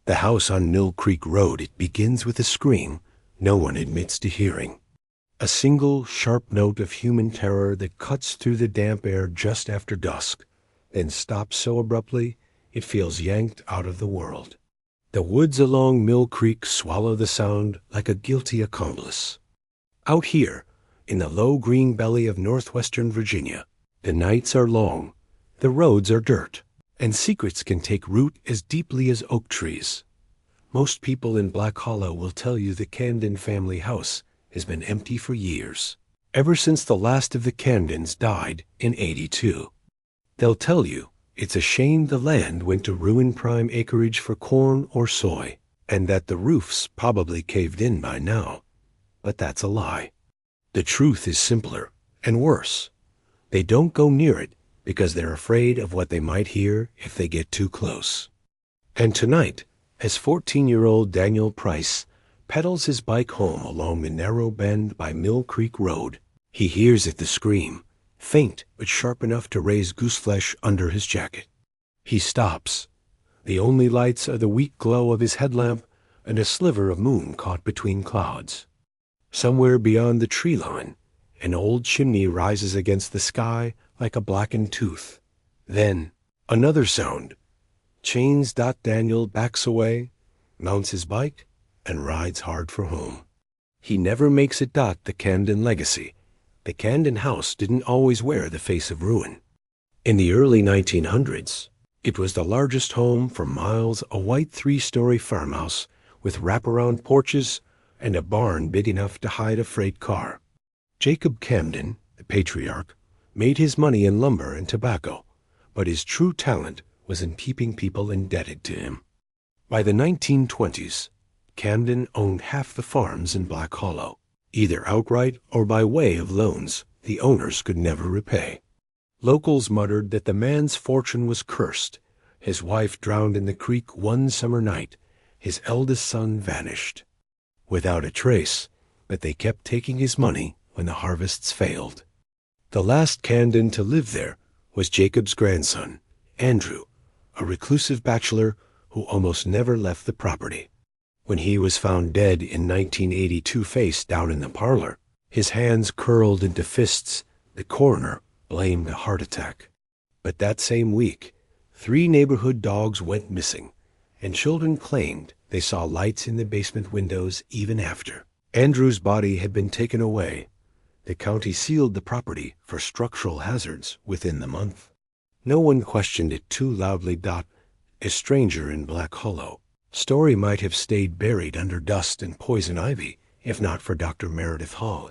The house on Mill Creek Road, it begins with a scream no one admits to hearing. A single, sharp note of human terror that cuts through the damp air just after dusk, then stops so abruptly it feels yanked out of the world. The woods along Mill Creek swallow the sound like a guilty accomplice. Out here, in the low green belly of northwestern Virginia, the nights are long, the roads are dirt, and secrets can take root as deeply as oak trees. Most people in Black Hollow will tell you the Camden family house has been empty for years, ever since the last of the Camdens died in '82. They'll tell you it's a shame the land went to ruin prime acreage for corn or soy, and that the roofs probably caved in by now. But that's a lie. The truth is simpler and worse. They don't go near it because they're afraid of what they might hear if they get too close. And tonight, as 14-year-old Daniel Price pedals his bike home along the narrow bend by Mill Creek Road, he hears it, the scream, faint but sharp enough to raise gooseflesh under his jacket. He stops. The only lights are the weak glow of his headlamp and a sliver of moon caught between clouds. Somewhere beyond the tree line, an old chimney rises against the sky like a blackened tooth. Then, another sound. Chains. Daniel backs away, mounts his bike, and rides hard for home. He never makes it. The Camden legacy. The Camden house didn't always wear the face of ruin. In the early 1900s, it was the largest home for miles, a white 3-story farmhouse with wraparound porches and a barn big enough to hide a freight car. Jacob Camden, the patriarch, made his money in lumber and tobacco, but his true talent was in keeping people indebted to him. By the 1920s, Camden owned half the farms in Black Hollow, either outright or by way of loans the owners could never repay. Locals muttered that the man's fortune was cursed. His wife drowned in the creek one summer night. His eldest son vanished without a trace, but they kept taking his money when the harvests failed. The last Camden to live there was Jacob's grandson, Andrew, a reclusive bachelor who almost never left the property. When he was found dead in 1982 face down in the parlor, his hands curled into fists, the coroner blamed a heart attack. But that same week, 3 neighborhood dogs went missing, and children claimed they saw lights in the basement windows even after. Andrew's body had been taken away. The county sealed the property for structural hazards within the month. No one questioned it too loudly. A stranger in Black Hollow. Story might have stayed buried under dust and poison ivy if not for Dr. Meredith Hall.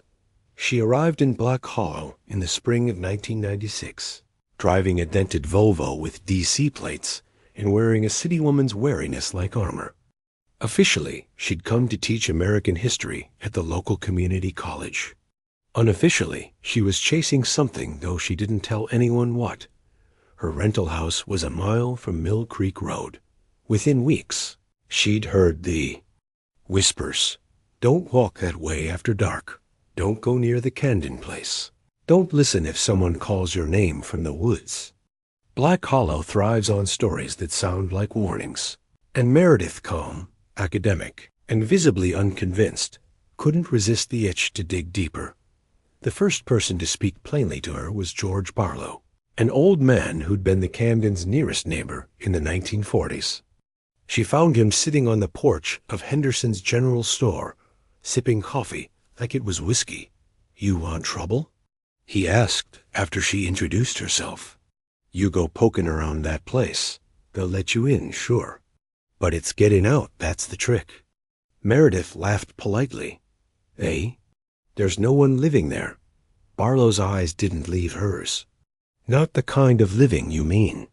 She arrived in Black Hollow in the spring of 1996, driving a dented Volvo with DC plates and wearing a city woman's wariness like armor. Officially, she'd come to teach American history at the local community college. Unofficially, she was chasing something, though she didn't tell anyone what. Her rental house was a mile from Mill Creek Road. Within weeks, she'd heard the whispers. Don't walk that way after dark. Don't go near the Camden place. Don't listen if someone calls your name from the woods. Black Hollow thrives on stories that sound like warnings. And Meredith, calm, academic, and visibly unconvinced, couldn't resist the itch to dig deeper. The first person to speak plainly to her was George Barlow, an old man who'd been the Camdens' nearest neighbor in the 1940s. She found him sitting on the porch of Henderson's General Store, sipping coffee like it was whiskey. "You want trouble?" he asked after she introduced herself. "You go poking around that place. They'll let you in, sure. But it's getting out, that's the trick." Meredith laughed politely. "Eh? There's no one living there." Barlow's eyes didn't leave hers. "Not the kind of living you mean.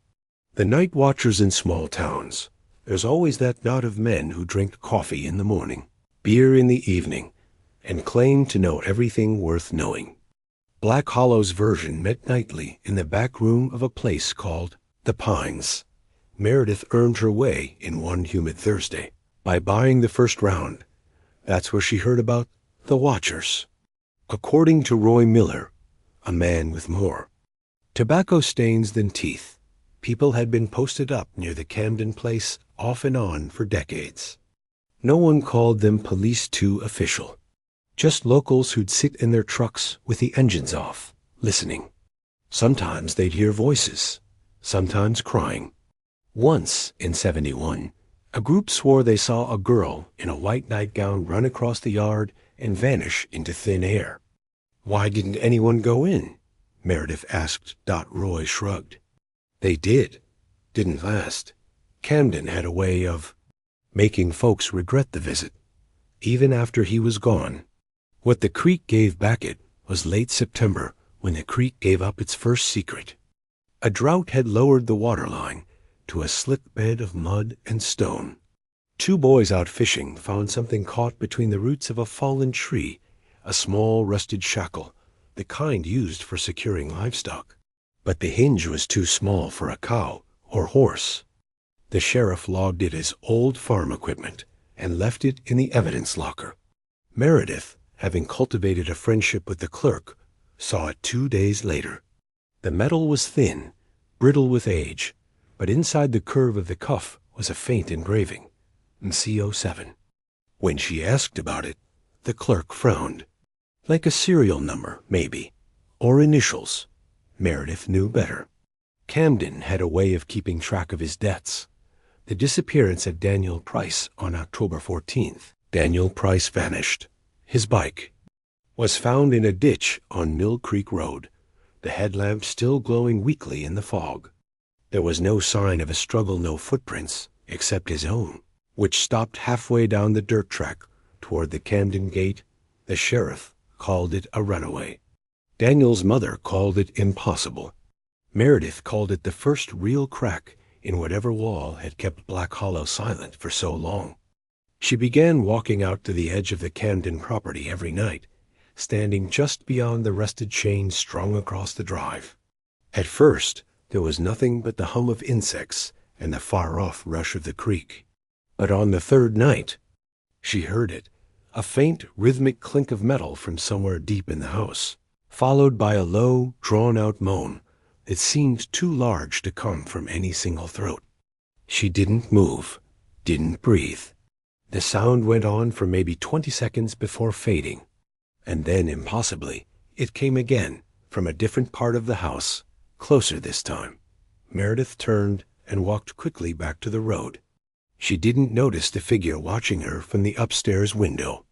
The night watchers in small towns. There's always that knot of men who drink coffee in the morning, beer in the evening, and claim to know everything worth knowing." Black Hollow's version met nightly in the back room of a place called The Pines. Meredith earned her way in one humid Thursday by buying the first round. That's where she heard about the Watchers. According to Roy Miller, a man with more tobacco stains than teeth, People had been posted up near the Camden place off and on for decades. No one called them police too official. Just locals who'd sit in their trucks with the engines off, listening. Sometimes they'd hear voices, sometimes crying. Once, in 71, a group swore they saw a girl in a white nightgown run across the yard and vanish into thin air. Why didn't anyone go in? Meredith asked. Roy shrugged. They did. Didn't last. Camden had a way of making folks regret the visit, even after he was gone. What the creek gave Beckett was late September, when the creek gave up its first secret. A drought had lowered the waterline to a slick bed of mud and stone. 2 boys out fishing found something caught between the roots of a fallen tree, a small rusted shackle, the kind used for securing livestock. But the hinge was too small for a cow or horse. The sheriff logged it as old farm equipment and left it in the evidence locker. Meredith, having cultivated a friendship with the clerk, saw it 2 days later. The metal was thin, brittle with age, but inside the curve of the cuff was a faint engraving, CO7. When she asked about it, the clerk frowned. Like a serial number, maybe, or initials. Meredith knew better. Camden had a way of keeping track of his debts. The disappearance of Daniel Price on October 14th. Daniel Price vanished. His bike was found in a ditch on Mill Creek Road, the headlamp still glowing weakly in the fog. There was no sign of a struggle, no footprints, except his own, which stopped halfway down the dirt track toward the Camden gate. The sheriff called it a runaway. Daniel's mother called it impossible. Meredith called it the first real crack in whatever wall had kept Black Hollow silent for so long. She began walking out to the edge of the Camden property every night, standing just beyond the rusted chain strung across the drive. At first, there was nothing but the hum of insects and the far-off rush of the creek. But on the 3rd night, she heard it, a faint, rhythmic clink of metal from somewhere deep in the house, followed by a low, drawn-out moan that seemed too large to come from any single throat. She didn't move, didn't breathe. The sound went on for maybe 20 seconds before fading, and then, impossibly, it came again from a different part of the house, closer this time. Meredith turned and walked quickly back to the road. She didn't notice the figure watching her from the upstairs window.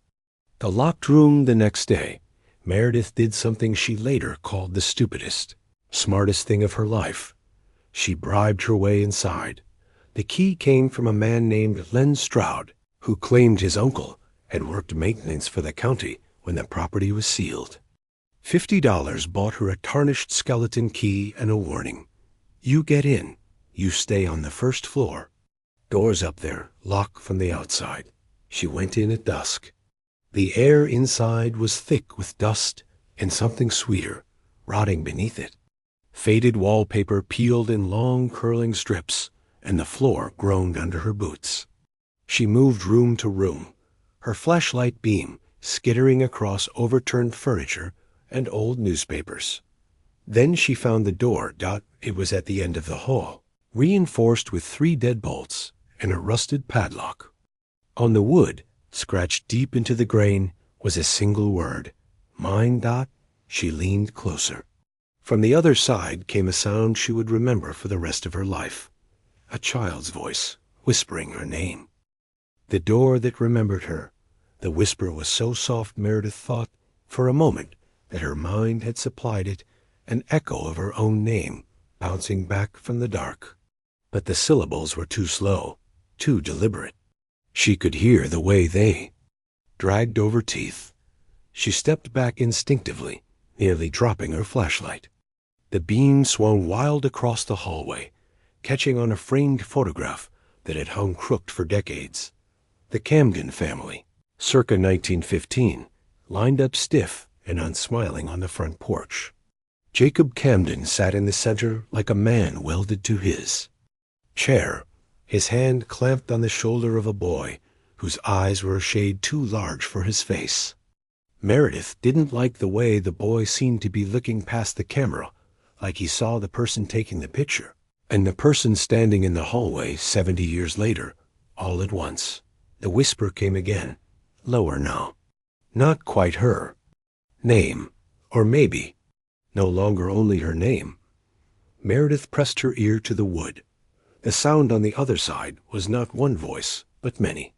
The locked room the next day, Meredith did something she later called the stupidest, smartest thing of her life. She bribed her way inside. The key came from a man named Len Stroud, who claimed his uncle had worked maintenance for the county when the property was sealed. $50 bought her a tarnished skeleton key and a warning. You get in. You stay on the 1st floor. Doors up there, locked from the outside. She went in at dusk. The air inside was thick with dust and something sweeter, rotting beneath it. Faded wallpaper peeled in long curling strips, and the floor groaned under her boots. She moved room to room, her flashlight beam skittering across overturned furniture and old newspapers. Then she found the door. It was at the end of the hall, reinforced with 3 deadbolts and a rusted padlock. On the wood, scratched deep into the grain, was a single word. Mine. She leaned closer. From the other side came a sound she would remember for the rest of her life. A child's voice, whispering her name. The door that remembered her. The whisper was so soft Meredith thought, for a moment, that her mind had supplied it an echo of her own name, bouncing back from the dark. But the syllables were too slow, too deliberate. She could hear the way they dragged over teeth. She stepped back instinctively, nearly dropping her flashlight. The beam swung wild across the hallway, catching on a framed photograph that had hung crooked for decades. The Camden family, circa 1915, lined up stiff and unsmiling on the front porch. Jacob Camden sat in the center like a man welded to his chair, his hand clamped on the shoulder of a boy whose eyes were a shade too large for his face. Meredith didn't like the way the boy seemed to be looking past the camera, like he saw the person taking the picture. And the person standing in the hallway 70 years later, all at once, the whisper came again, lower now. Not quite her. Name, or maybe, no longer only her name. Meredith pressed her ear to the wood. The sound on the other side was not one voice, but many.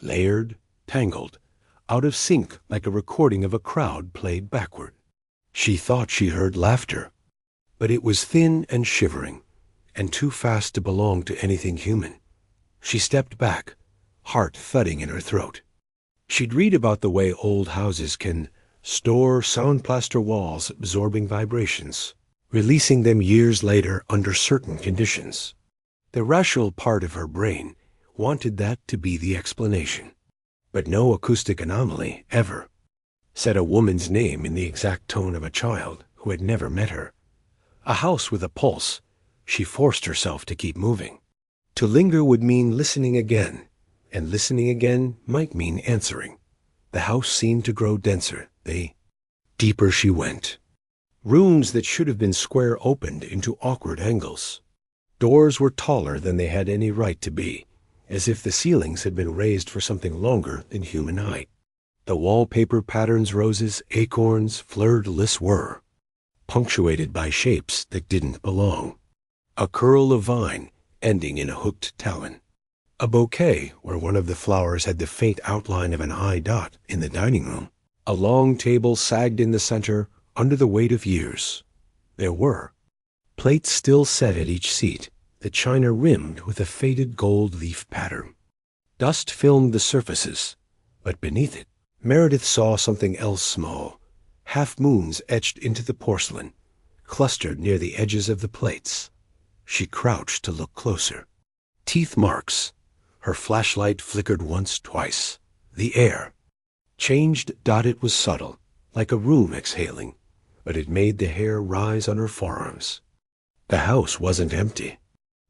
Layered, tangled, out of sync like a recording of a crowd played backward. She thought she heard laughter, but it was thin and shivering, and too fast to belong to anything human. She stepped back, heart thudding in her throat. She'd read about the way old houses can store sound plaster walls absorbing vibrations, releasing them years later under certain conditions. The rational part of her brain wanted that to be the explanation. But no acoustic anomaly ever said a woman's name in the exact tone of a child who had never met her. A house with a pulse. She forced herself to keep moving. To linger would mean listening again, and listening again might mean answering. The house seemed to grow denser. Deeper she went. Rooms that should have been square opened into awkward angles. Doors were taller than they had any right to be, as if the ceilings had been raised for something longer than human height. The wallpaper patterns, roses, acorns, fleur-de-lis were, punctuated by shapes that didn't belong. A curl of vine ending in a hooked talon. A bouquet where one of the flowers had the faint outline of an eye dot in the dining room. A long table sagged in the center under the weight of years. There were plates still set at each seat, the china rimmed with a faded gold leaf pattern. Dust filmed the surfaces, but beneath it, Meredith saw something else small, half-moons etched into the porcelain, clustered near the edges of the plates. She crouched to look closer. Teeth marks. Her flashlight flickered once, twice. The air changed. It was subtle, like a room exhaling, but it made the hair rise on her forearms. The house wasn't empty.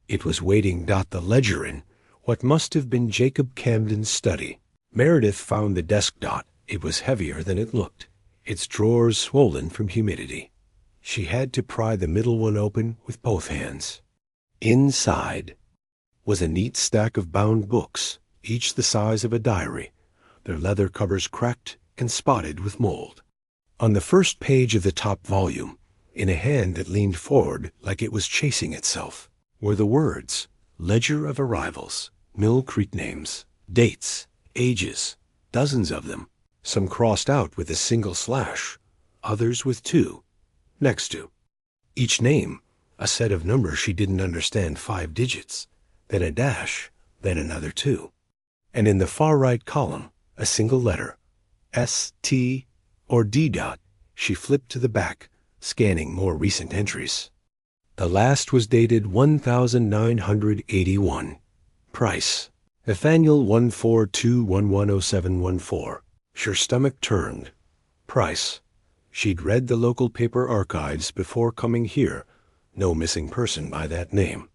It was waiting. The ledger in what must have been Jacob Camden's study. Meredith found the desk. It was heavier than it looked, its drawers swollen from humidity. She had to pry the middle one open with both hands. Inside was a neat stack of bound books, each the size of a diary, their leather covers cracked and spotted with mold. On the first page of the top volume, in a hand that leaned forward like it was chasing itself, were the words, Ledger of Arrivals, Mill Creek names, dates, ages, dozens of them, some crossed out with a single slash, others with two, next to. Each name, a set of numbers she didn't understand, 5 digits, then a dash, then another 2. And in the far right column, a single letter, S, T, or D. She flipped to the back, scanning more recent entries. The last was dated 1981. Price, Nathaniel 142110714. Her stomach turned. Price. She'd read the local paper archives before coming here. No missing person by that name.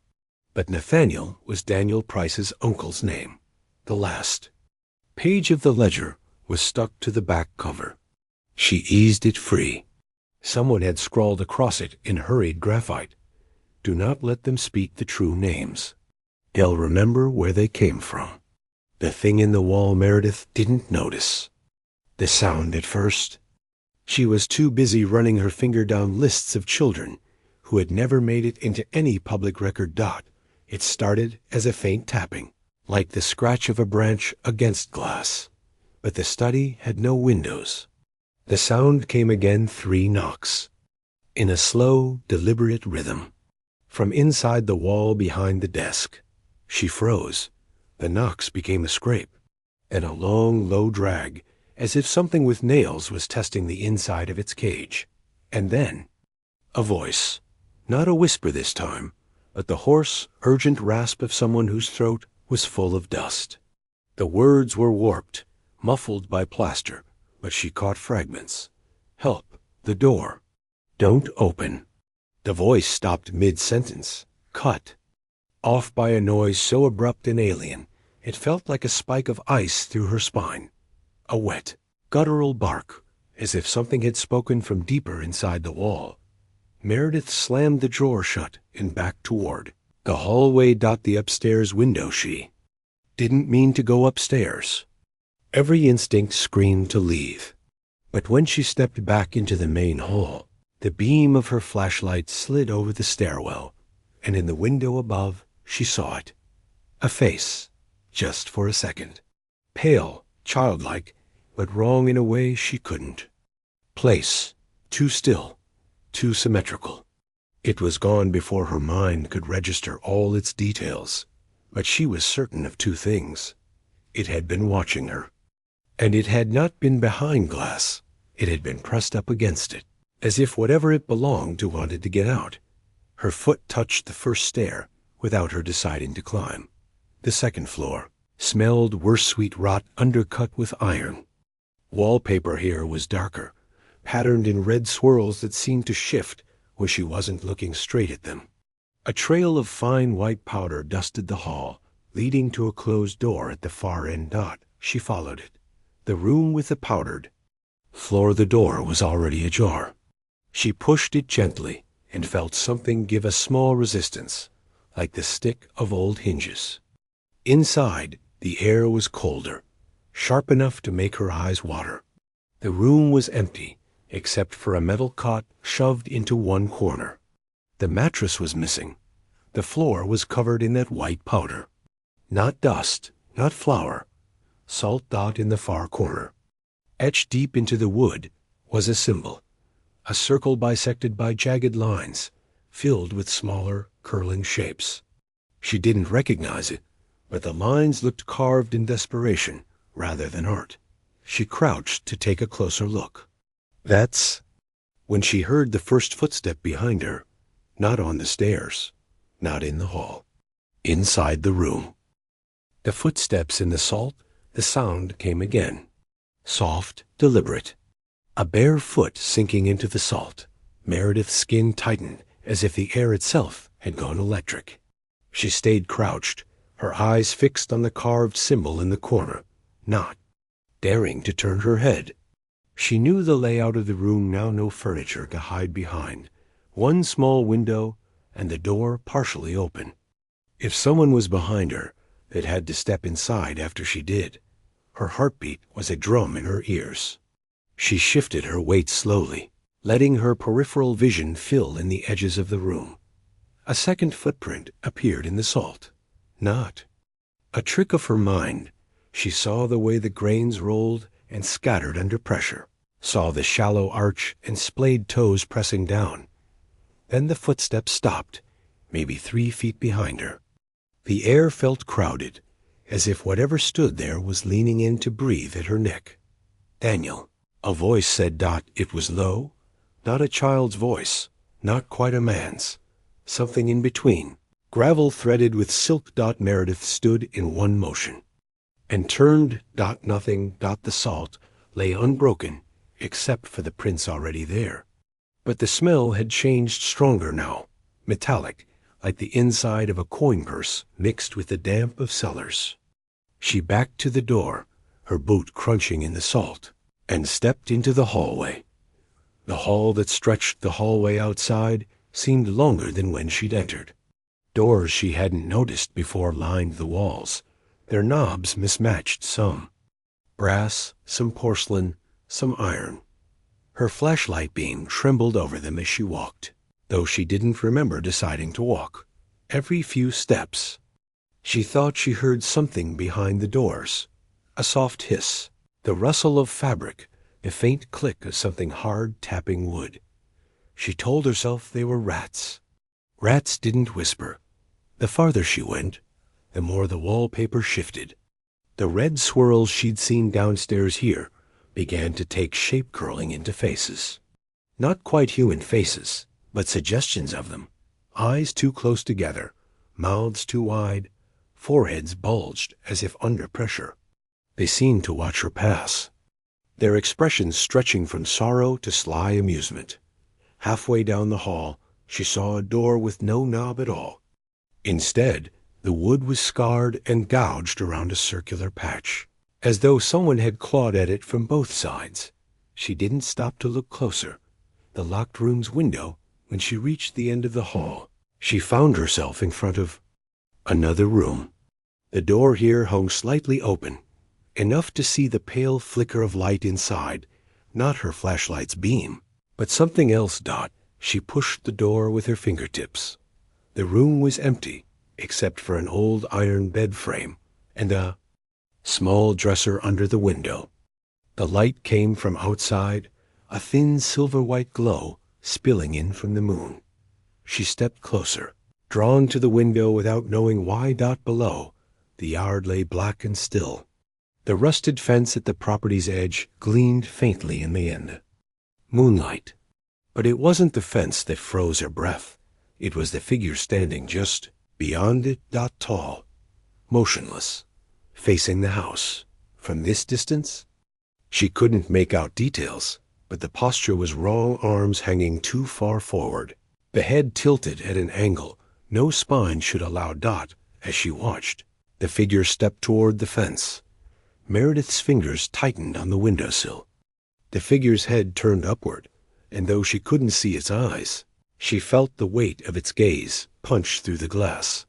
But Nathaniel was Daniel Price's uncle's name. The last page of the ledger was stuck to the back cover. She eased it free. Someone had scrawled across it in hurried graphite. Do not let them speak the true names. They'll remember where they came from. The thing in the wall Meredith didn't notice. The sound at first. She was too busy running her finger down lists of children who had never made it into any public record. It started as a faint tapping, like the scratch of a branch against glass. But the study had no windows. The sound came again 3 knocks, in a slow, deliberate rhythm, from inside the wall behind the desk. She froze. The knocks became a scrape, and a long, low drag, as if something with nails was testing the inside of its cage. And then, a voice. Not a whisper this time, but the hoarse, urgent rasp of someone whose throat was full of dust. The words were warped, muffled by plaster, but she caught fragments. Help, the door. Don't open. The voice stopped mid-sentence, cut, off by a noise so abrupt and alien, it felt like a spike of ice through her spine. A wet, guttural bark, as if something had spoken from deeper inside the wall. Meredith slammed the drawer shut and backed toward. The hallway. The upstairs window. She didn't mean to go upstairs. Every instinct screamed to leave. But when she stepped back into the main hall, the beam of her flashlight slid over the stairwell, and in the window above she saw it. A face, just for a second. Pale, childlike, but wrong in a way she couldn't place. Too still, too symmetrical. It was gone before her mind could register all its details, but she was certain of two things. It had been watching her. And it had not been behind glass. It had been pressed up against it, as if whatever it belonged to wanted to get out. Her foot touched the first stair without her deciding to climb. The second floor smelled worse sweet rot undercut with iron. Wallpaper here was darker, patterned in red swirls that seemed to shift where she wasn't looking straight at them. A trail of fine white powder dusted the hall, leading to a closed door at the far end. She followed it. The room with the powdered floor. The door was already ajar. She pushed it gently and felt something give a small resistance, like the stick of old hinges. Inside, the air was colder, sharp enough to make her eyes water. The room was empty, except for a metal cot shoved into one corner. The mattress was missing. The floor was covered in that white powder. Not dust, not flour. Salt. In the far corner, etched deep into the wood, was a symbol. A circle bisected by jagged lines, filled with smaller, curling shapes. She didn't recognize it, but the lines looked carved in desperation rather than art. She crouched to take a closer look. That's when she heard the first footstep behind her, not on the stairs, not in the hall, inside the room. The footsteps in the salt, the sound came again, soft, deliberate. A bare foot sinking into the salt. Meredith's skin tightened as if the air itself had gone electric. She stayed crouched, her eyes fixed on the carved symbol in the corner, not daring to turn her head. She knew the layout of the room now. No furniture to hide behind. One small window and the door partially open. If someone was behind her, they'd had to step inside after she did. Her heartbeat was a drum in her ears. She shifted her weight slowly, letting her peripheral vision fill in the edges of the room. A second footprint appeared in the salt. Not a trick of her mind. She saw the way the grains rolled and scattered under pressure, saw the shallow arch and splayed toes pressing down. Then the footsteps stopped, maybe 3 feet behind her. The air felt crowded, as if whatever stood there was leaning in to breathe at her neck. Daniel, a voice said. It was low, not a child's voice, not quite a man's, something in between. Gravel threaded with silk. Meredith stood in one motion and turned. Nothing. The salt lay unbroken except for the prints already there. But the smell had changed, stronger now, metallic, like the inside of a coin purse mixed with the damp of cellars. She backed to the door, her boot crunching in the salt, and stepped into the hallway. The hall that stretched the hallway outside seemed longer than when she'd entered. Doors she hadn't noticed before lined the walls, their knobs mismatched, some brass, some porcelain, some iron. Her flashlight beam trembled over them as she walked, though she didn't remember deciding to walk. Every few steps, she thought she heard something behind the doors, a soft hiss, the rustle of fabric, a faint click of something hard tapping wood. She told herself they were rats. Rats didn't whisper. The farther she went, the more the wallpaper shifted. The red swirls she'd seen downstairs here began to take shape, curling into faces. Not quite human faces, but suggestions of them. Eyes too close together, mouths too wide, foreheads bulged as if under pressure. They seemed to watch her pass, their expressions stretching from sorrow to sly amusement. Halfway down the hall, she saw a door with no knob at all. Instead, the wood was scarred and gouged around a circular patch, as though someone had clawed at it from both sides. She didn't stop to look closer. The locked room's window, when she reached the end of the hall, She found herself in front of another room. The door here hung slightly open, enough to see the pale flicker of light inside, not her flashlight's beam, but something else. She pushed the door with her fingertips. The room was empty, except for an old iron bed frame and a small dresser under the window. The light came from outside, a thin silver-white glow spilling in from the moon. She stepped closer, drawn to the window without knowing why. Below, the yard lay black and still. The rusted fence at the property's edge gleamed faintly in the end. Moonlight. But it wasn't the fence that froze her breath. It was the figure standing just beyond it. Tall, motionless, facing the house. From this distance, she couldn't make out details, but the posture was wrong, arms hanging too far forward, the head tilted at an angle no spine should allow. As she watched, the figure stepped toward the fence. Meredith's fingers tightened on the windowsill. The figure's head turned upward, and though she couldn't see its eyes, she felt the weight of its gaze punch through the glass.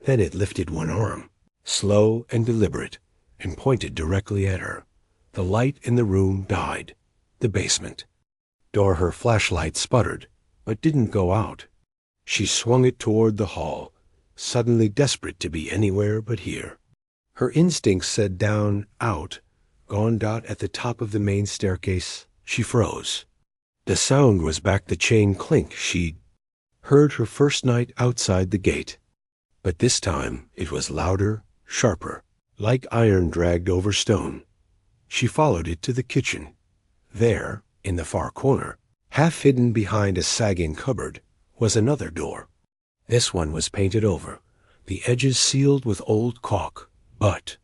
Then it lifted one arm, slow and deliberate, and pointed directly at her. The light in the room died. The basement. Her flashlight sputtered, but didn't go out. She swung it toward the hall, suddenly desperate to be anywhere but here. Her instincts said down, out, gone. At the top of the main staircase, she froze. The sound was back, the chain clink she'd heard her first night outside the gate. But this time it was louder, sharper, like iron dragged over stone. She followed it to the kitchen. There, in the far corner, half hidden behind a sagging cupboard, was another door. This one was painted over, the edges sealed with old caulk, but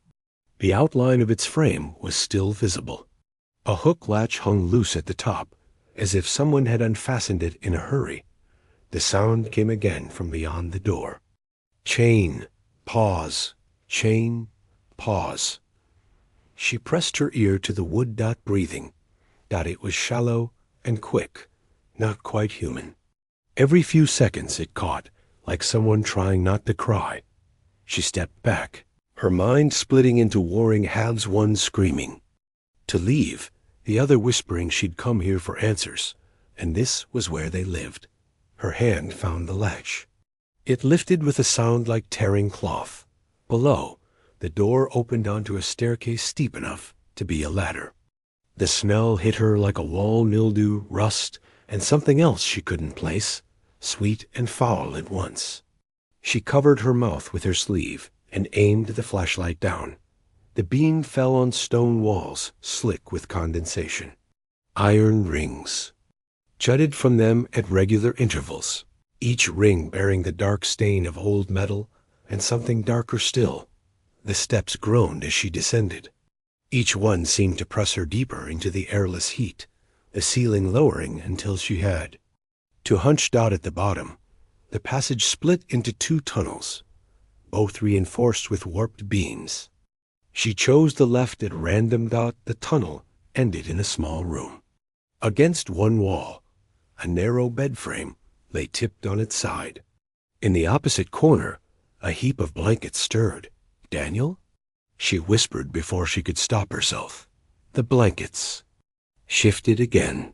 the outline of its frame was still visible. A hook latch hung loose at the top, as if someone had unfastened it in a hurry. The sound came again from beyond the door. Chain, pause, chain, pause. She pressed her ear to the wood. Breathing. It was shallow and quick, not quite human. Every few seconds it caught, like someone trying not to cry. She stepped back, her mind splitting into warring halves, one screaming to leave, the other whispering she'd come here for answers, and this was where they lived. Her hand found the latch. It lifted with a sound like tearing cloth. Below, the door opened onto a staircase steep enough to be a ladder. The smell hit her like a wall mildew, rust, and something else she couldn't place, sweet and foul at once. She covered her mouth with her sleeve and aimed the flashlight down. The beam fell on stone walls, slick with condensation. Iron rings jutted from them at regular intervals, each ring bearing the dark stain of old metal and something darker still. The steps groaned as she descended. Each one seemed to press her deeper into the airless heat, the ceiling lowering until she had to hunch. At the bottom, the passage split into two tunnels, both reinforced with warped beams. She chose the left at random. The tunnel ended in a small room. Against one wall, a narrow bed frame lay tipped on its side. In the opposite corner, a heap of blankets stirred. Daniel? She whispered before she could stop herself. The blankets shifted again.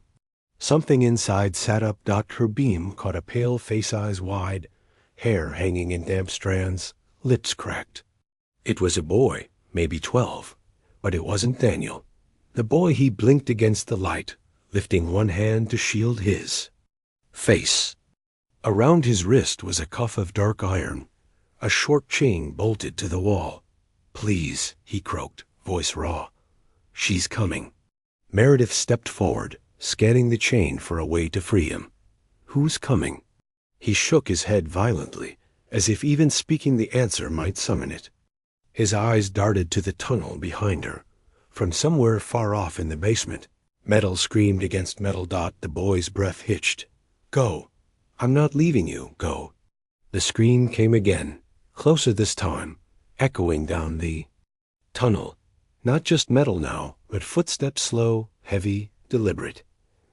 Something inside sat up. Her beam caught a pale face, eyes wide, hair hanging in damp strands, lips cracked. It was a boy, maybe 12, but it wasn't Daniel. The boy, he blinked against the light, lifting one hand to shield his face. Around his wrist was a cuff of dark iron, a short chain bolted to the wall. Please, he croaked, voice raw. She's coming. Meredith stepped forward, scanning the chain for a way to free him. Who's coming? He shook his head violently, as if even speaking the answer might summon it. His eyes darted to the tunnel behind her. From somewhere far off in the basement, metal screamed against metal. The boy's breath hitched. Go. I'm not leaving you. Go. The scream came again, closer this time, echoing down the tunnel. Not just metal now, but footsteps, slow, heavy, deliberate.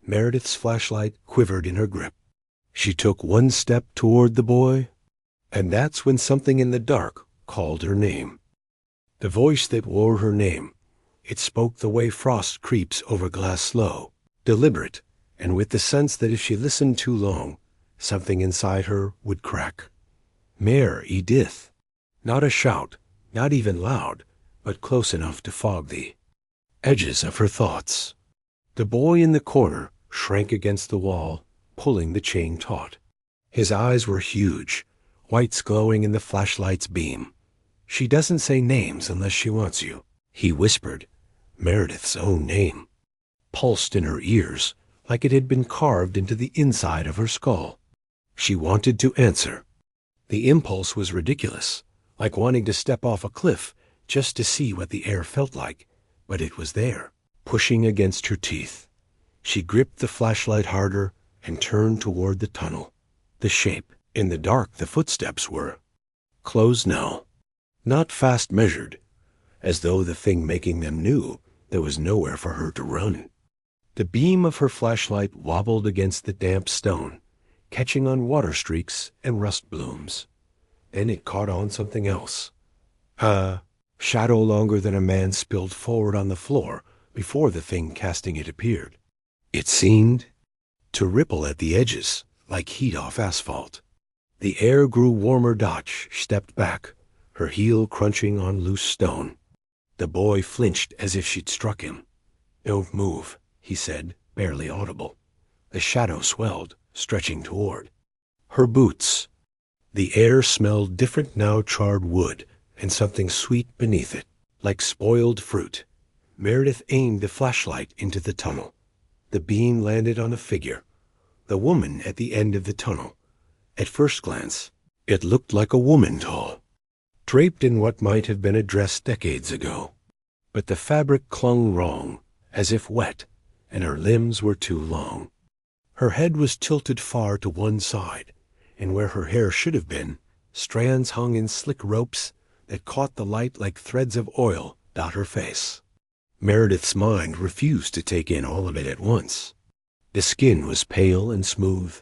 Meredith's flashlight quivered in her grip. She took one step toward the boy, and that's when something in the dark called her name. The voice that wore her name, it spoke the way frost creeps over glass slow, deliberate, and with the sense that if she listened too long, something inside her would crack. Mare Edith. Not a shout, not even loud, but close enough to fog the edges of her thoughts. The boy in the corner shrank against the wall, pulling the chain taut. His eyes were huge, whites glowing in the flashlight's beam. "She doesn't say names unless she wants you," he whispered. Meredith's own name pulsed in her ears like it had been carved into the inside of her skull. She wanted to answer. The impulse was ridiculous, like wanting to step off a cliff just to see what the air felt like, but it was there, pushing against her teeth. She gripped the flashlight harder and turned toward the tunnel. The shape. In the dark, the footsteps were close now, not fast measured, as though the thing making them knew there was nowhere for her to run. The beam of her flashlight wobbled against the damp stone, catching on water streaks and rust blooms. Then it caught on something else. A shadow longer than a man spilled forward on the floor before the thing casting it appeared. It seemed to ripple at the edges, like heat off asphalt. The air grew warmer. Dotch stepped back, her heel crunching on loose stone. The boy flinched as if she'd struck him. "Don't move," he said, barely audible. The shadow swelled, stretching toward her boots. The air smelled different now, charred wood, and something sweet beneath it, like spoiled fruit. Meredith aimed the flashlight into the tunnel. The beam landed on a figure, the woman at the end of the tunnel. At first glance, it looked like a woman tall, draped in what might have been a dress decades ago. But the fabric clung wrong, as if wet, and her limbs were too long. Her head was tilted far to one side, and where her hair should have been, strands hung in slick ropes that caught the light like threads of oil about her face. Meredith's mind refused to take in all of it at once. The skin was pale and smooth,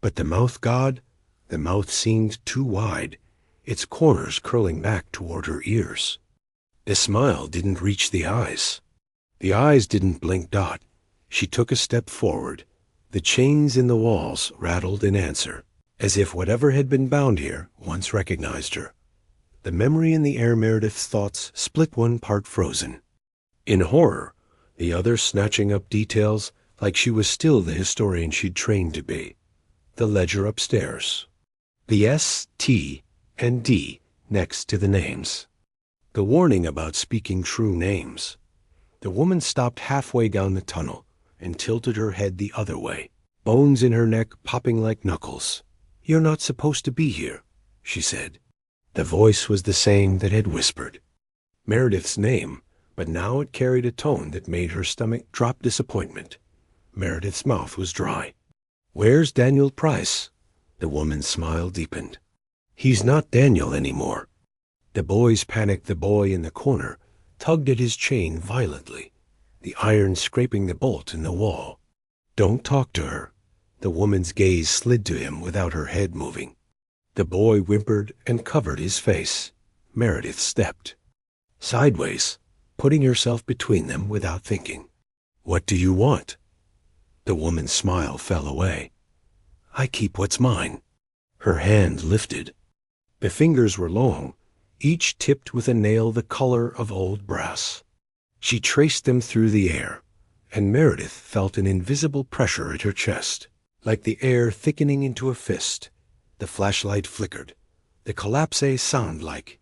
but the mouth, God, the mouth seemed too wide, its corners curling back toward her ears. The smile didn't reach the eyes. The eyes didn't blink. Dot. She took a step forward. The chains in the walls rattled in answer, as if whatever had been bound here once recognized her. The memory in the air. Meredith's thoughts split, one part frozen in horror, the other snatching up details like she was still the historian she'd trained to be. The ledger upstairs. The S, T, and D next to the names. The warning about speaking true names. The woman stopped halfway down the tunnel and tilted her head the other way, bones in her neck popping like knuckles. "You're not supposed to be here," she said. The voice was the same that had whispered Meredith's name, but now it carried a tone that made her stomach drop disappointment. Meredith's mouth was dry. "Where's Daniel Price?" The woman's smile deepened. "He's not Daniel anymore." The boys panicked. The boy in the corner tugged at his chain violently, the iron scraping the bolt in the wall. "Don't talk to her." The woman's gaze slid to him without her head moving. The boy whimpered and covered his face. Meredith stepped sideways, putting herself between them without thinking. "What do you want?" The woman's smile fell away. "I keep what's mine." Her hand lifted. The fingers were long, each tipped with a nail the color of old brass. She traced them through the air, and Meredith felt an invisible pressure at her chest, like the air thickening into a fist. The flashlight flickered. The collapse sound like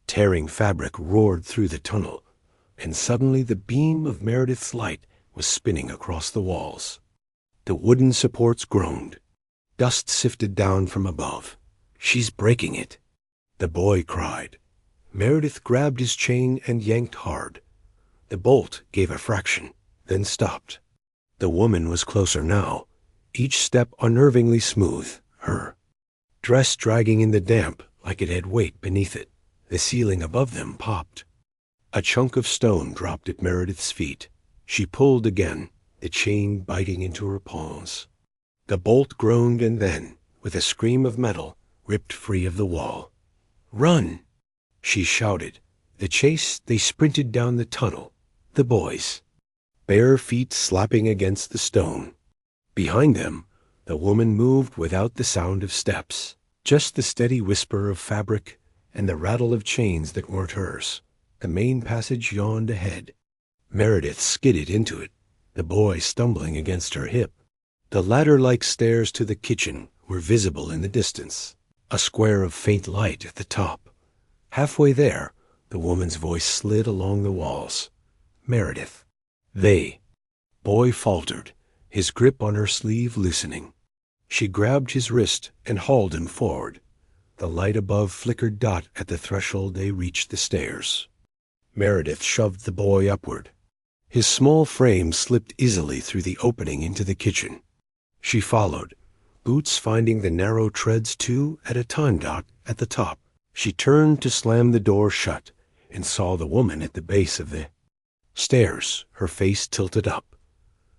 tearing fabric roared through the tunnel, and suddenly the beam of Meredith's light was spinning across the walls. The wooden supports groaned. Dust sifted down from above. "She's breaking it," the boy cried. Meredith grabbed his chain and yanked hard. The bolt gave a fraction, then stopped. The woman was closer now, each step unnervingly smooth. Her dress dragging in the damp like it had weight beneath it. The ceiling above them popped. A chunk of stone dropped at Meredith's feet. She pulled again, the chain biting into her palms. The bolt groaned and then, with a scream of metal, ripped free of the wall. "Run!" she shouted. They sprinted down the tunnel, the boys, bare feet slapping against the stone. Behind them, the woman moved without the sound of steps, just the steady whisper of fabric and the rattle of chains that weren't hers. The main passage yawned ahead. Meredith skidded into it, the boy stumbling against her hip. The ladder-like stairs to the kitchen were visible in the distance, a square of faint light at the top. Halfway there, the woman's voice slid along the walls. "Meredith." "They." Boy faltered, his grip on her sleeve loosening. She grabbed his wrist and hauled him forward. The light above flickered dot at the threshold. They reached the stairs. Meredith shoved the boy upward. His small frame slipped easily through the opening into the kitchen. She followed, boots finding the narrow treads 2 at a time dot at the top. She turned to slam the door shut and saw the woman at the base of the stairs, her face tilted up.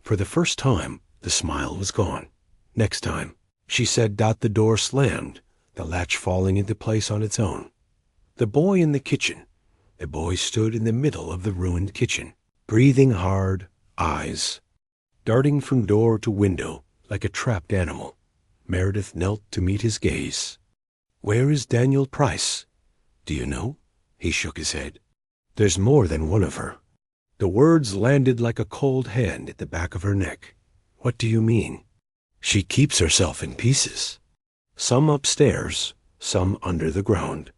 For the first time, the smile was gone. "Next time," she said. The door slammed, the latch falling into place on its own. The boy in the kitchen. The boy stood in the middle of the ruined kitchen, breathing hard, eyes darting from door to window like a trapped animal. Meredith knelt to meet his gaze. "Where is Daniel Price? Do you know?" He shook his head. "There's more than one of her." The words landed like a cold hand at the back of her neck. "What do you mean?" "She keeps herself in pieces. Some upstairs, some under the ground.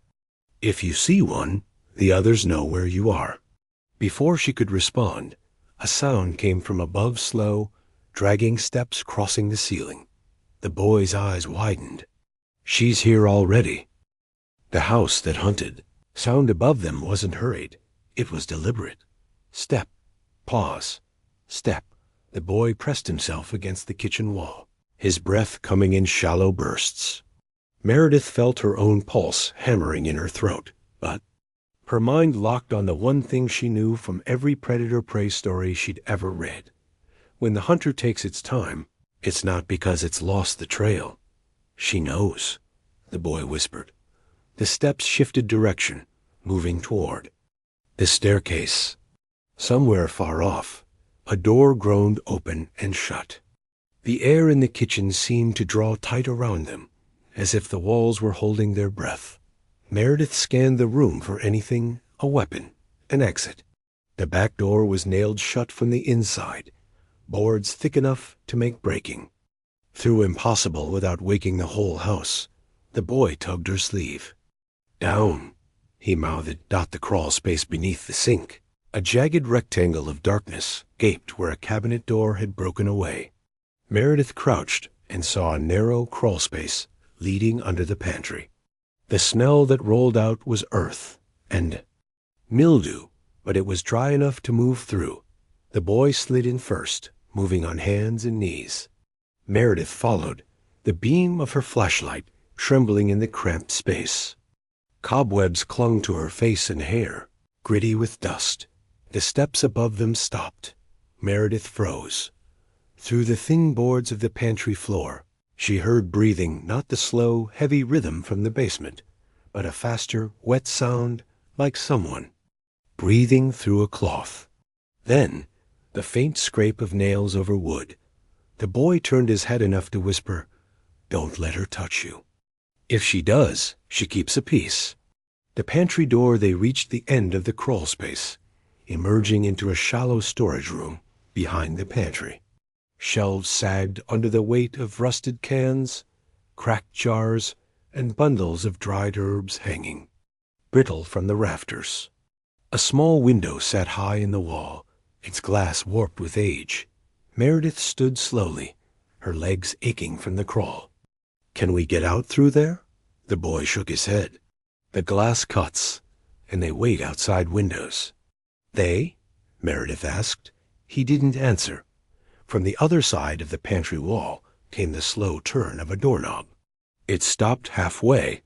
If you see one, the others know where you are." Before she could respond, a sound came from above, slow, dragging steps crossing the ceiling. The boy's eyes widened. "She's here already." The house that hunted. Sound above them wasn't hurried. It was deliberate. Step. Pause. Step. The boy pressed himself against the kitchen wall, his breath coming in shallow bursts. Meredith felt her own pulse hammering in her throat, but her mind locked on the one thing she knew from every predator-prey story she'd ever read. When the hunter takes its time, it's not because it's lost the trail. "She knows," the boy whispered. The steps shifted direction, moving toward the staircase. Somewhere far off, a door groaned open and shut. The air in the kitchen seemed to draw tight around them, as if the walls were holding their breath. Meredith scanned the room for anything, a weapon, an exit. The back door was nailed shut from the inside, boards thick enough to make breaking. Through impossible without waking the whole house, the boy tugged her sleeve. "Down," he mouthed. The crawl space beneath the sink. A jagged rectangle of darkness gaped where a cabinet door had broken away. Meredith crouched and saw a narrow crawl space leading under the pantry. The smell that rolled out was earth and mildew, but it was dry enough to move through. The boy slid in first, moving on hands and knees. Meredith followed, the beam of her flashlight trembling in the cramped space. Cobwebs clung to her face and hair, gritty with dust. The steps above them stopped. Meredith froze. Through the thin boards of the pantry floor, she heard breathing, not the slow, heavy rhythm from the basement, but a faster, wet sound like someone breathing through a cloth. Then, the faint scrape of nails over wood. The boy turned his head enough to whisper, "Don't let her touch you. If she does, she keeps a peace." The pantry door, they reached the end of the crawl space, emerging into a shallow storage room behind the pantry. Shelves sagged under the weight of rusted cans, cracked jars, and bundles of dried herbs hanging, brittle from the rafters. A small window sat high in the wall, its glass warped with age. Meredith stood slowly, her legs aching from the crawl. "Can we get out through there?" The boy shook his head. "The glass cuts, and they wait outside windows." "They?" Meredith asked. He didn't answer. From the other side of the pantry wall came the slow turn of a doorknob. It stopped halfway,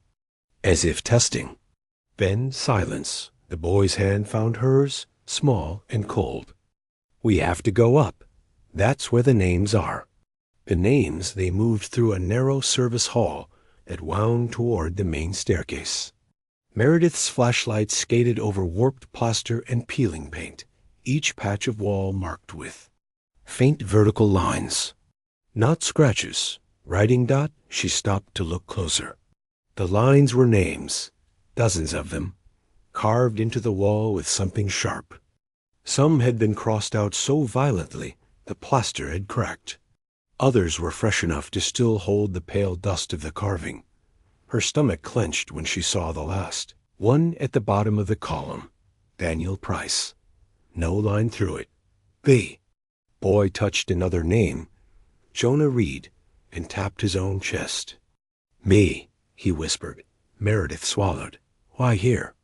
as if testing. Then silence. The boy's hand found hers, small and cold. "We have to go up. That's where the names are." The names they moved through a narrow service hall that wound toward the main staircase. Meredith's flashlight skated over warped plaster and peeling paint, each patch of wall marked with faint vertical lines. Not scratches. Writing dot, she stopped to look closer. The lines were names, dozens of them, carved into the wall with something sharp. Some had been crossed out so violently the plaster had cracked. Others were fresh enough to still hold the pale dust of the carving. Her stomach clenched when she saw the last. One at the bottom of the column. Daniel Price. No line through it. B. Boy touched another name. Jonah Reed, and tapped his own chest. Me, he whispered. Meredith swallowed. Why here?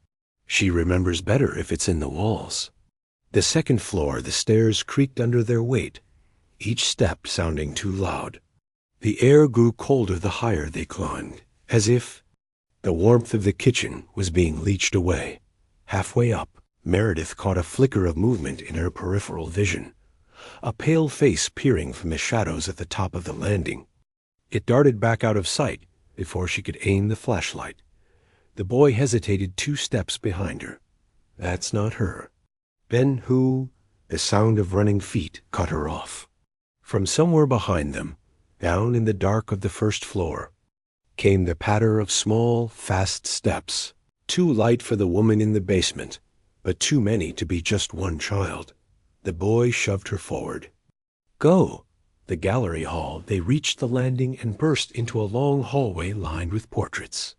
She remembers better if it's in the walls. The second floor, the stairs creaked under their weight, each step sounding too loud. The air grew colder the higher they climbed, as if the warmth of the kitchen was being leached away. Halfway up, Meredith caught a flicker of movement in her peripheral vision, a pale face peering from the shadows at the top of the landing. It darted back out of sight before she could aim the flashlight. The boy hesitated 2 steps behind her. That's not her. Ben who? The sound of running feet cut her off. From somewhere behind them, down in the dark of the first floor, came the patter of small, fast steps, too light for the woman in the basement, but too many to be just one child. The boy shoved her forward. Go! The gallery hall, they reached the landing and burst into a long hallway lined with portraits.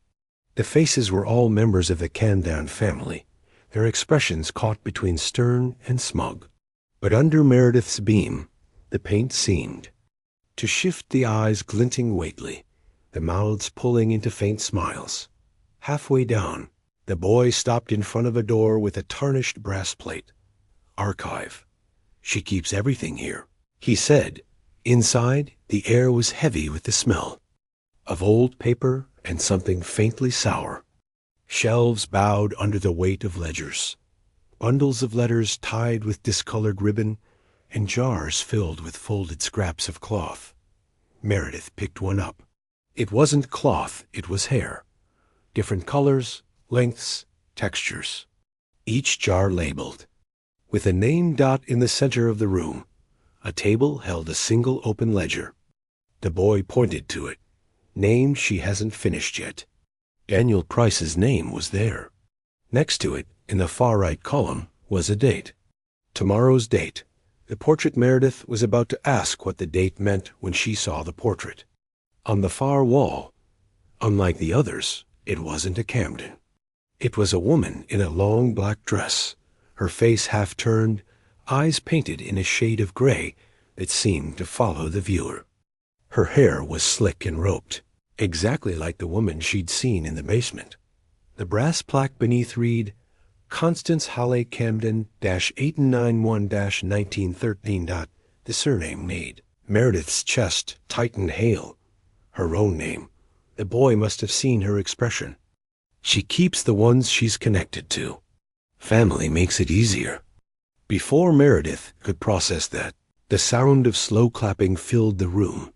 The faces were all members of the Camden family, their expressions caught between stern and smug. But under Meredith's beam, the paint seemed to shift, the eyes glinting weightly, the mouths pulling into faint smiles. Halfway down, the boy stopped in front of a door with a tarnished brass plate. Archive. She keeps everything here, he said. Inside, the air was heavy with the smell of old paper and something faintly sour. Shelves bowed under the weight of ledgers, bundles of letters tied with discolored ribbon, and jars filled with folded scraps of cloth. Meredith picked one up. It wasn't cloth, it was hair. Different colors, lengths, textures. Each jar labeled. With a name dot in the center of the room, a table held a single open ledger. The boy pointed to it. Name she hasn't finished yet. Daniel Price's name was there. Next to it, in the far right column, was a date. Tomorrow's date. The portrait Meredith was about to ask what the date meant when she saw the portrait. On the far wall, unlike the others, it wasn't a Camden. It was a woman in a long black dress, her face half turned, eyes painted in a shade of gray that seemed to follow the viewer. Her hair was slick and roped, exactly like the woman she'd seen in the basement. The brass plaque beneath read, Constance Halle Camden -891-1913. The surname made Meredith's chest tightened. Hale. Her own name. The boy must have seen her expression. She keeps the ones she's connected to. Family makes it easier. Before Meredith could process that, the sound of slow clapping filled the room.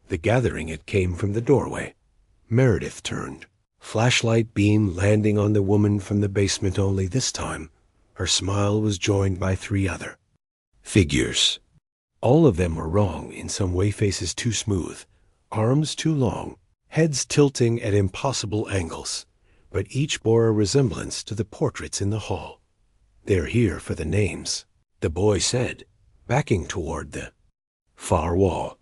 The gathering it came from the doorway. Meredith turned. Flashlight beam landing on the woman from the basement, only this time her smile was joined by 3 other figures. All of them were wrong in some way, faces too smooth, arms too long, heads tilting at impossible angles, but each bore a resemblance to the portraits in the hall. They're here for the names, the boy said, backing toward the far wall.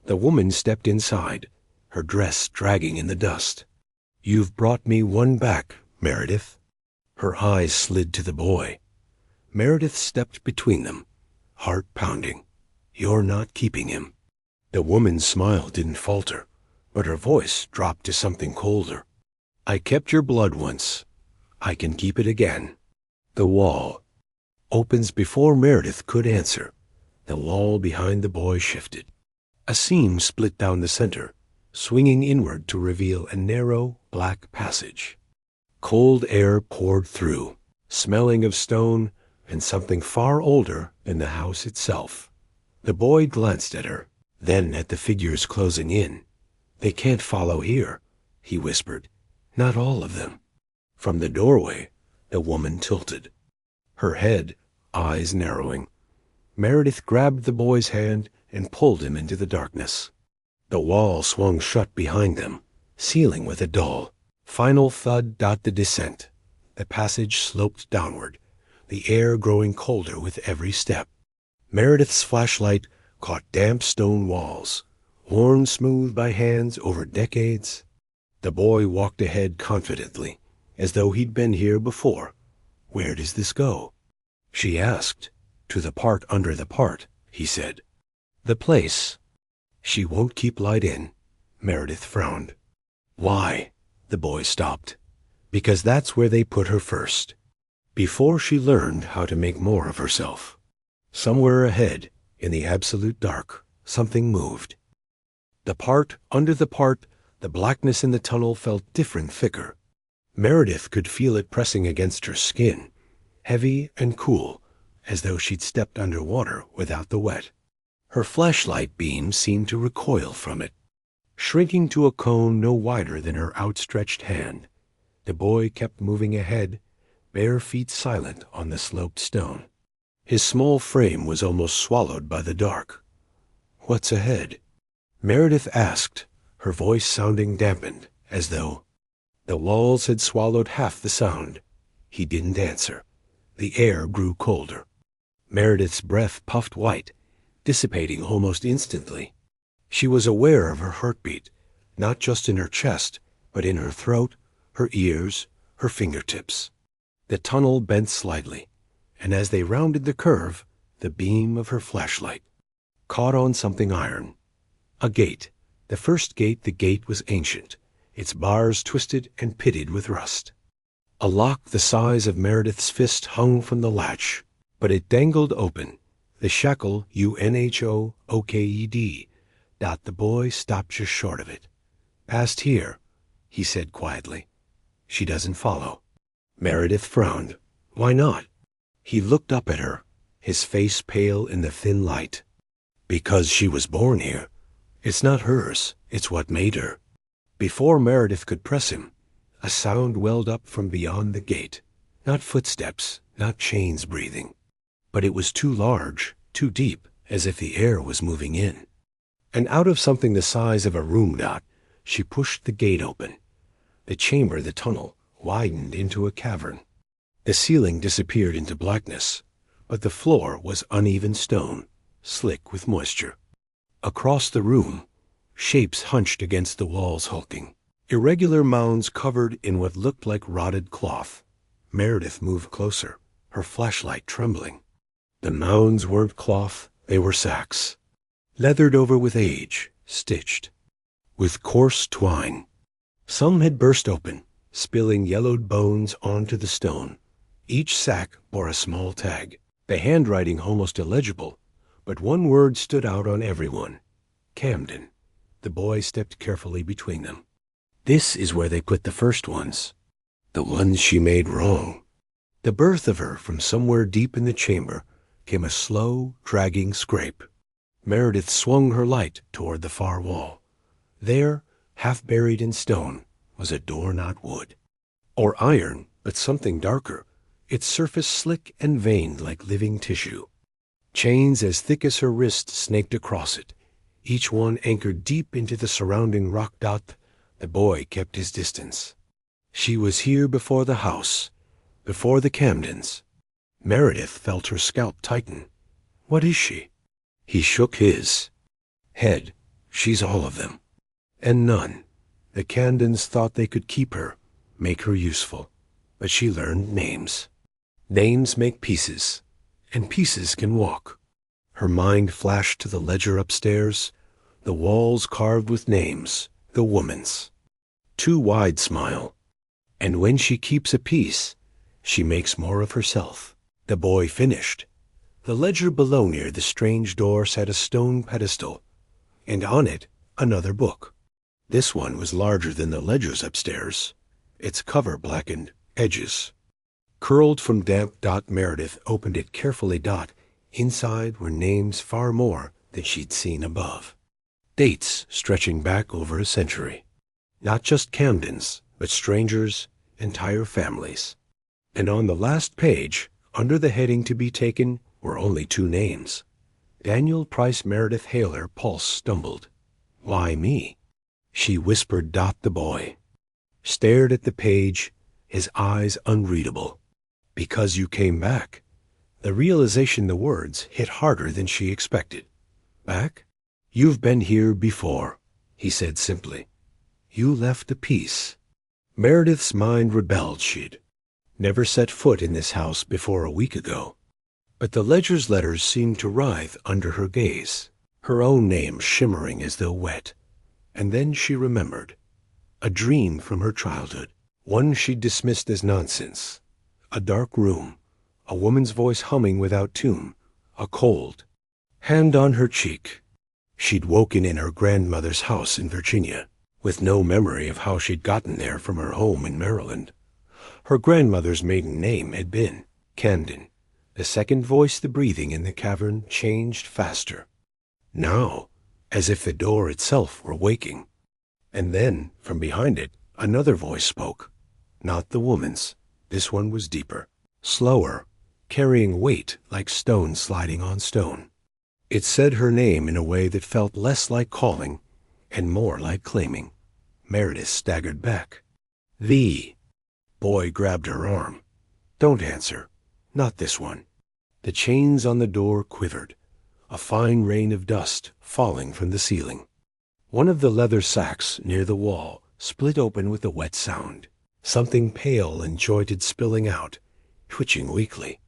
The woman stepped inside, her dress dragging in the dust. You've brought me one back, Meredith. Her eyes slid to the boy. Meredith stepped between them, heart pounding. You're not keeping him. The woman's smile didn't falter, but her voice dropped to something colder. I kept your blood once. I can keep it again. The wall opens before Meredith could answer. The wall behind the boy shifted. A seam split down the center, swinging inward to reveal a narrow, black passage. Cold air poured through, smelling of stone and something far older than the house itself. The boy glanced at her. Then at the figures closing in. "They can't follow here," he whispered. "Not all of them." From the doorway, the woman tilted. Her head, eyes narrowing. Meredith grabbed the boy's hand and pulled him into the darkness. The wall swung shut behind them, sealing with a dull, final thud. The descent. The passage sloped downward, the air growing colder with every step. Meredith's flashlight caught damp stone walls, worn smooth by hands over decades. The boy walked ahead confidently, as though he'd been here before. "Where does this go?" she asked. "To the part under the part," he said. "The place." "She won't keep light in." Meredith frowned. "Why?" The boy stopped. "Because that's where they put her first. Before she learned how to make more of herself." Somewhere ahead, in the absolute dark, something moved. The part under the part, the blackness in the tunnel felt different, thicker. Meredith could feel it pressing against her skin, heavy and cool, as though she'd stepped under water without the wet. Her flashlight beam seemed to recoil from it, shrinking to a cone no wider than her outstretched hand. The boy kept moving ahead, bare feet silent on the sloped stone. His small frame was almost swallowed by the dark. "What's ahead?" Meredith asked, her voice sounding dampened, as though the walls had swallowed half the sound. He didn't answer. The air grew colder. Meredith's breath puffed white, dissipating almost instantly. She was aware of her heartbeat, not just in her chest, but in her throat, her ears, her fingertips. The tunnel bent slightly, and as they rounded the curve, the beam of her flashlight caught on something iron. A gate. The first gate. The gate was ancient, its bars twisted and pitted with rust. A lock the size of Meredith's fist hung from the latch, but it dangled open, the shackle UNHOOKED. The boy stopped just short of it. "Past here," he said quietly. "She doesn't follow." Meredith frowned. "Why not?" He looked up at her, his face pale in the thin light. "Because she was born here. It's not hers, it's what made her." Before Meredith could press him, a sound welled up from beyond the gate. Not footsteps, not chains breathing. But it was too large, too deep, as if the air was moving in. And out of something the size of a room dot, she pushed the gate open. The chamber, the tunnel, widened into a cavern. The ceiling disappeared into blackness, but the floor was uneven stone, slick with moisture. Across the room, shapes hunched against the walls, hulking. Irregular mounds covered in what looked like rotted cloth. Meredith moved closer, her flashlight trembling. The mounds weren't cloth, they were sacks, leathered over with age, stitched with coarse twine. Some had burst open, spilling yellowed bones onto the stone. Each sack bore a small tag, the handwriting almost illegible, but one word stood out on every one. Camden. The boy stepped carefully between them. "This is where they put the first ones. The ones she made wrong." The birth of her from somewhere deep in the chamber came a slow, dragging scrape. Meredith swung her light toward the far wall. There, half buried in stone, was a door, not wood. Or iron, but something darker, its surface slick and veined like living tissue. Chains as thick as her wrist snaked across it, each one anchored deep into the surrounding rock. The boy kept his distance. She was here before the house, before the Camdens. Meredith felt her scalp tighten. "What is she?" He shook his head. "She's all of them. And none. The Camdens thought they could keep her, make her useful. But she learned names. Names make pieces, and pieces can walk." Her mind flashed to the ledger upstairs, the walls carved with names, the woman's. Too wide smile. "And when she keeps a piece, she makes more of herself." The boy finished. The ledger below near the strange door sat a stone pedestal, and on it another book. This one was larger than the ledgers upstairs, its cover blackened, edges curled from damp. Meredith opened it carefully. Inside were names far more than she'd seen above. dates stretching back over a century. Not just Camdens, but strangers, entire families. And on the last page, under the heading to be taken, were only two names. Daniel Price Meredith Haler. Pulse stumbled. Why me? She whispered. The boy stared at the page, his eyes unreadable. Because you came back. The realization the words hit harder than she expected. Back? You've been here before, he said simply. You left a piece. Meredith's mind rebelled. She'd never set foot in this house before a week ago. But the ledger's letters seemed to writhe under her gaze, her own name shimmering as though wet. And then she remembered. A dream from her childhood, one she'd dismissed as nonsense. A dark room, a woman's voice humming without tune, a cold hand on her cheek. She'd woken in her grandmother's house in Virginia, with no memory of how she'd gotten there from her home in Maryland. Her grandmother's maiden name had been Camden. The second voice, the breathing in the cavern, changed faster. Now, as if the door itself were waking. And then, from behind it, another voice spoke. Not the woman's. This one was deeper, slower, carrying weight like stone sliding on stone. It said her name in a way that felt less like calling and more like claiming. Meredith staggered back. The boy grabbed her arm. Don't answer. Not this one. The chains on the door quivered, a fine rain of dust falling from the ceiling. One of the leather sacks near the wall split open with a wet sound, something pale and jointed spilling out, twitching weakly.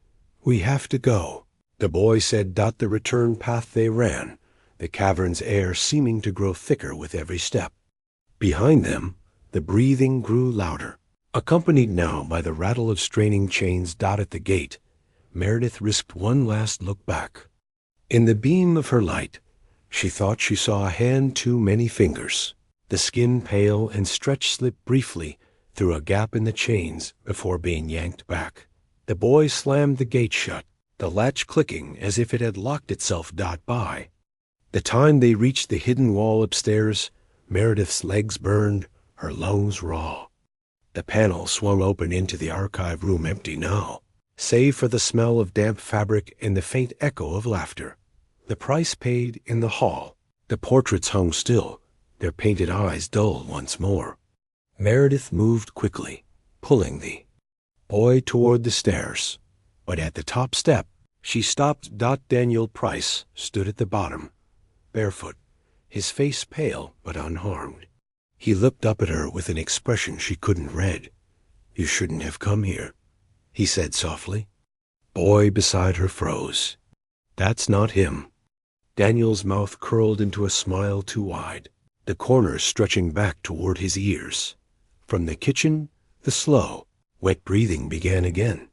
We have to go, the boy said. The return path they ran, the cavern's air seeming to grow thicker with every step. Behind them, the breathing grew louder, accompanied now by the rattle of straining chains. At the gate, Meredith risked one last look back. In the beam of her light, she thought she saw a hand too many fingers, the skin pale and stretched slip briefly through a gap in the chains before being yanked back. The boy slammed the gate shut, the latch clicking as if it had locked itself. By the time they reached the hidden wall upstairs, Meredith's legs burned, her lungs raw. The panel swung open into the archive room, empty now, save for the smell of damp fabric and the faint echo of laughter. The price paid in the hall. The portraits hung still, their painted eyes dull once more. Meredith moved quickly, pulling the boy toward the stairs. But at the top step, she stopped. Daniel Price stood at the bottom, barefoot, his face pale but unharmed. He looked up at her with an expression she couldn't read. You shouldn't have come here, he said softly. Boy beside her froze. That's not him. Daniel's mouth curled into a smile too wide, the corners stretching back toward his ears. From the kitchen, the slow, wet breathing began again.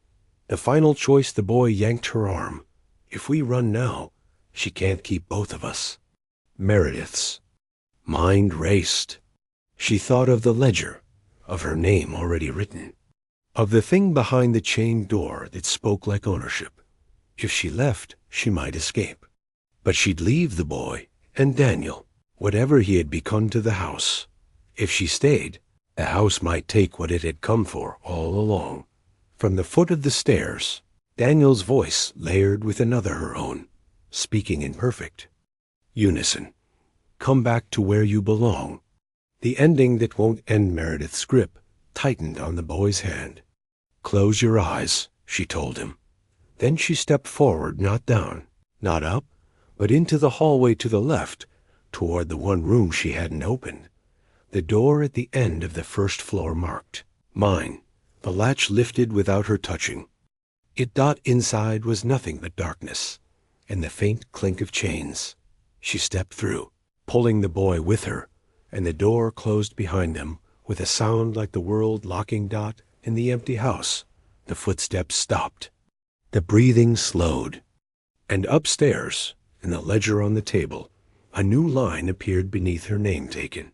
The final choice. The boy yanked her arm. If we run now, she can't keep both of us. Meredith's mind raced. She thought of the ledger, of her name already written, of the thing behind the chained door that spoke like ownership. If she left, she might escape. But she'd leave the boy and Daniel, whatever he had become to the house. If she stayed, the house might take what it had come for all along. From the foot of the stairs, Daniel's voice layered with another, her own, speaking in perfect unison. Come back to where you belong. The ending that won't end. Meredith's grip tightened on the boy's hand. Close your eyes, she told him. Then she stepped forward, not down, not up, but into the hallway to the left, toward the one room she hadn't opened. The door at the end of the first floor marked mine. The latch lifted without her touching. It. Inside was nothing but darkness and the faint clink of chains. She stepped through, pulling the boy with her, and the door closed behind them with a sound like the world locking. In the empty house, the footsteps stopped. The breathing slowed. And upstairs, in the ledger on the table, a new line appeared beneath her name taken.